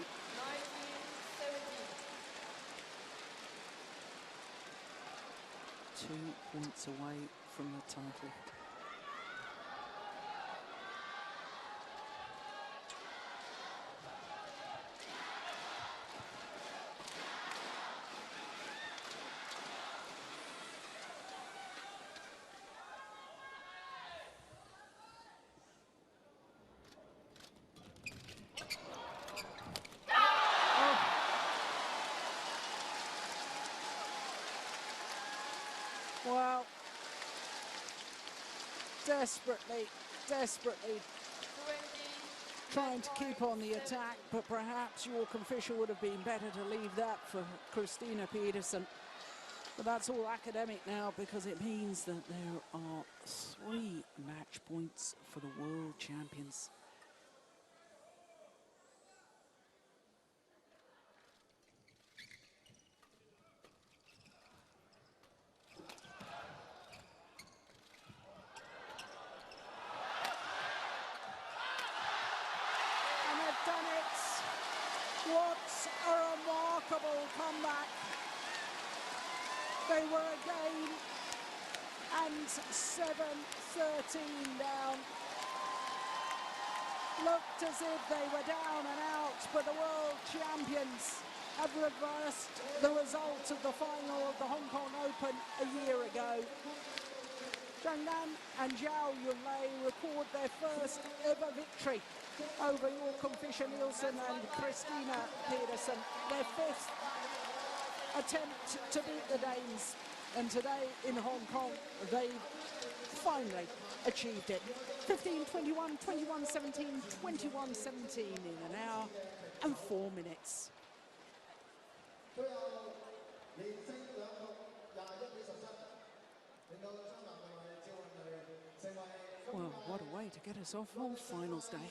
2 points away from the title. Well, desperately trying to keep on the attack, but perhaps Joachim Fischer would have been better to leave that for Christinna Pedersen. But that's all academic now, because it means that there are 3 match points for the world champions. Done it. What a remarkable comeback. They were again and 7-13 down. Looked as if they were down and out, but the world champions have reversed the result of the final of the Hong Kong Open a year ago. Zhang Nan and Zhao Yunlei record their first ever victory over Joachim Fischer Nielsen and Christinna Pedersen, their 5th attempt to beat the Danes. And today in Hong Kong, they finally achieved it. 15-21, 21-17, 21-17 in an hour and 4 minutes. Well, what a way to get us off on finals day.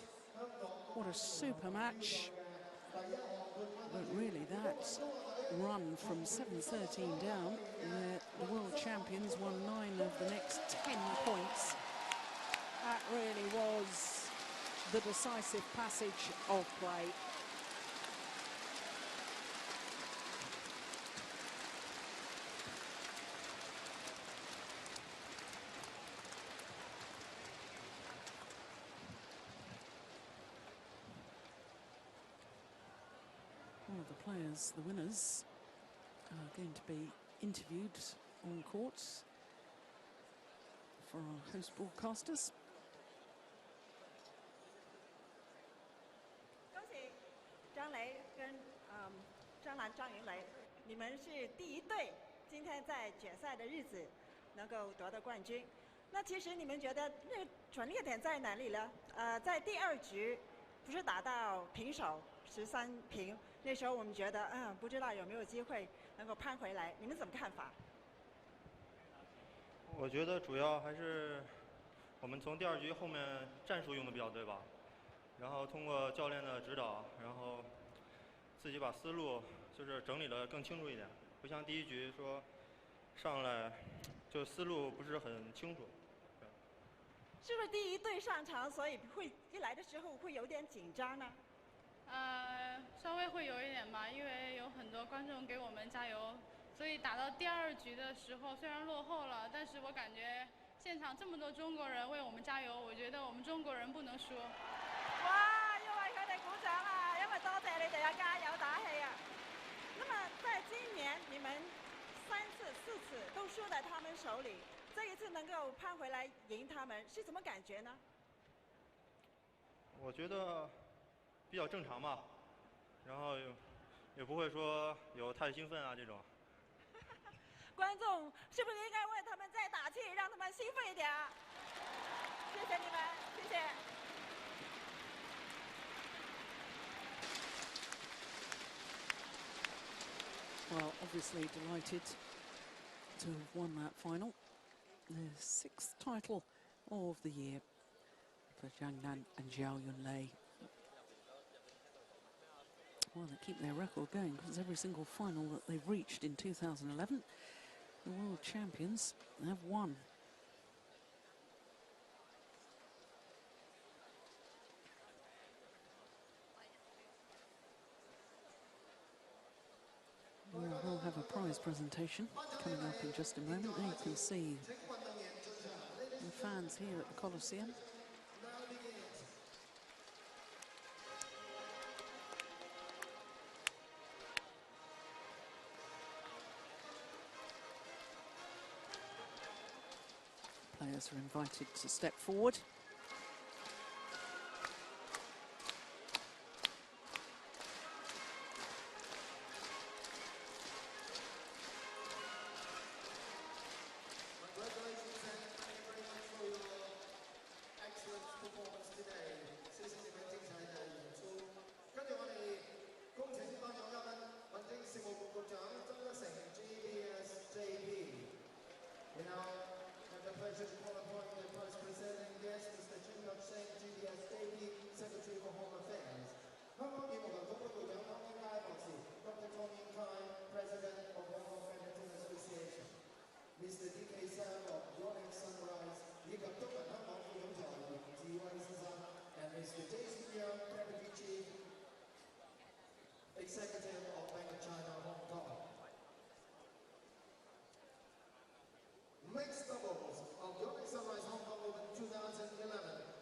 What a super match. But really, that run from 7-13 down, where the world champions won 9 of the next 10 points, that really was the decisive passage of play. players, the winners, are going to be interviewed on court for our host broadcasters. 恭喜张雷跟张兰、张云雷，你们是第一对，今天在决赛的日子能够夺得冠军。那其实你们觉得那个转捩点在哪里呢？在第2局不是打到平手13平，那时候我们觉得不知道有没有机会能够攀回来，你们怎么看法？我觉得主要还是我们从第2局后面战术用的比较对吧，然后通过教练的指导，然后自己把思路就是整理得更清楚一点，不像第1局说上来就思路不是很清楚。是不是第一队上场，所以会一来的时候会有点紧张呢？稍微会有一点吧，因为有很多观众给我们加油，所以打到第2局的时候虽然落后了，但是我感觉现场这么多中国人为我们加油，我觉得我们中国人不能输。哇，要为佢哋鼓掌啊！因為多謝你哋啊，加油打氣啊！那麼在今年你們3次、4次都輸在他們手裡，這一次能夠攀回來贏他們，是什麼感覺呢？我覺得比較正常吧，然後也不會說有太興奮啊這種。觀眾是不是應該為他們再打氣，讓他們興奮一點啊？謝謝你們，謝謝。Well, obviously delighted to have won that final. The 6th title of the year for Zhang Nan and Zhao Yunlei. Well, they keep their record going because every single final that they've reached in 2011, the world champions have won. We'll have a prize presentation coming up in just a moment. There you can see the fans here at the Coliseum. Players are invited to step forward. Executive of Bank of China, Hong Kong. Mixed doubles of Yonex Sunrise Hong Kong Open 2011,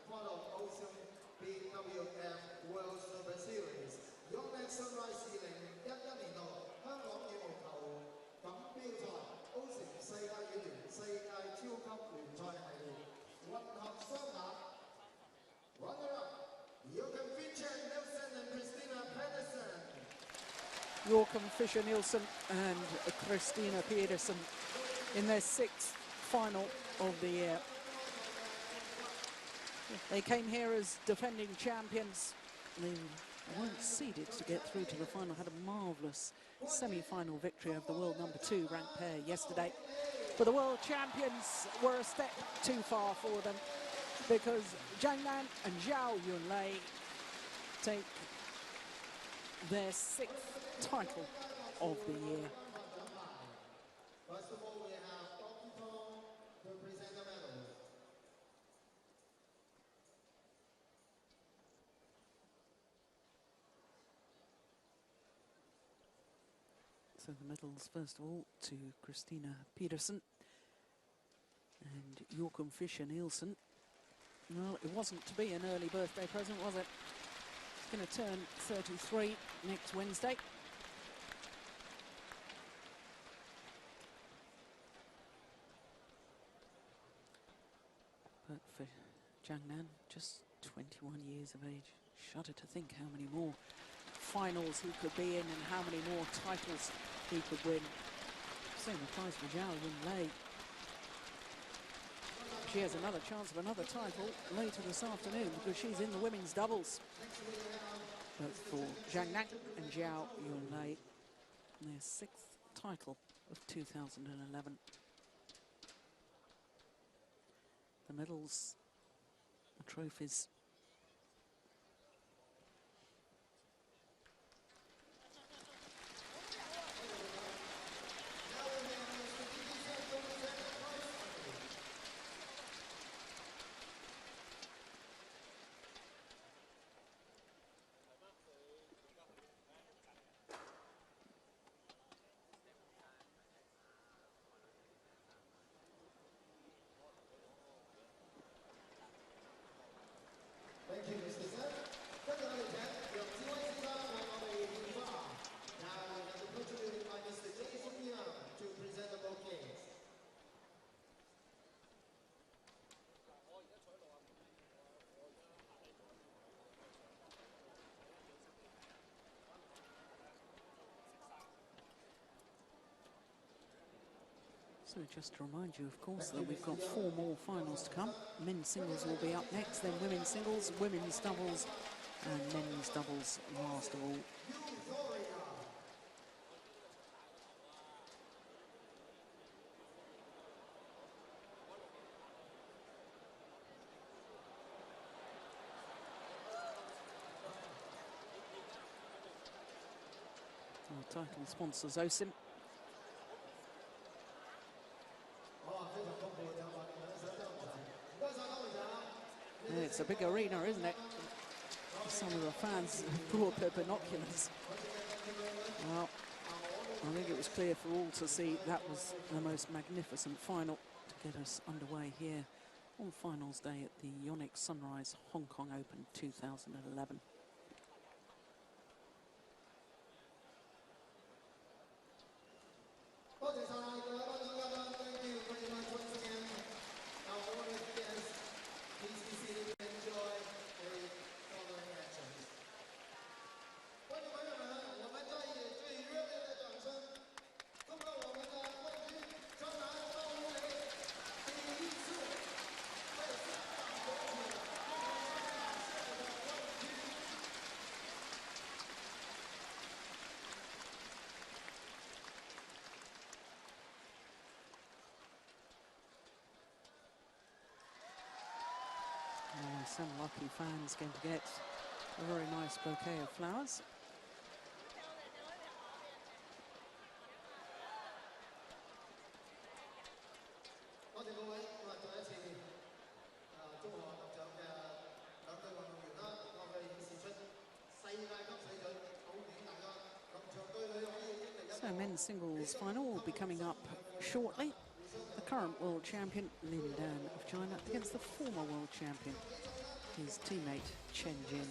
part of Coliseum BWF World Superseries. Yonex Sunrise 2011年度香港羽毛球錦標賽歐城世界羽聯世界超級聯賽系列混合雙打 Runner-up Joachim Fischer Nielsen and Christinna Pedersen. Joachim Fischer Nielsen and Christinna Pedersen in their 6th final of the year. They came here as defending champions. They weren't seeded to get through to the final, had a marvellous semi-final victory over the world #2 ranked pair yesterday. But the world champions were a step too far for them because Zhang Nan and Zhao Yunlei take their 6th title of the year. First of all, we have Dr. Tom to present the medals. So the medals, first of all, to Christinna Pedersen and Joachim Fischer Nielsen. Well, it wasn't to be an early birthday present, was it? He's going to turn 33 next Wednesday. Zhang Nan, just 21 years of age. Shudder to think how many more finals he could be in and how many more titles he could win. Same applies for Zhao Yunlei. She has another chance of another title later this afternoon because she's in the women's doubles. Both for Zhang Nan and Zhao Yunlei, their 6th title of 2011. The medals, the trophies. Thank you, Mr. Sir. Now, the contributed by Mr. Joachim to present the bouquets. So just to remind you, of course, that we've got 4 more finals to come. Men's singles will be up next, then women's singles, women's doubles, and men's doubles last of all. Our title sponsor, Coliseum. It's a big arena, isn't it? Some of the fans brought their binoculars. Well, I think it was clear for all to see that was the most magnificent final to get us underway here on finals day at the Yonex Sunrise Hong Kong Open 2011. Some lucky fans going to get a very nice bouquet of flowers. So men's singles final will be coming up shortly. The current world champion, Lin Dan of China, against the former world champion, his teammate Chen Jin.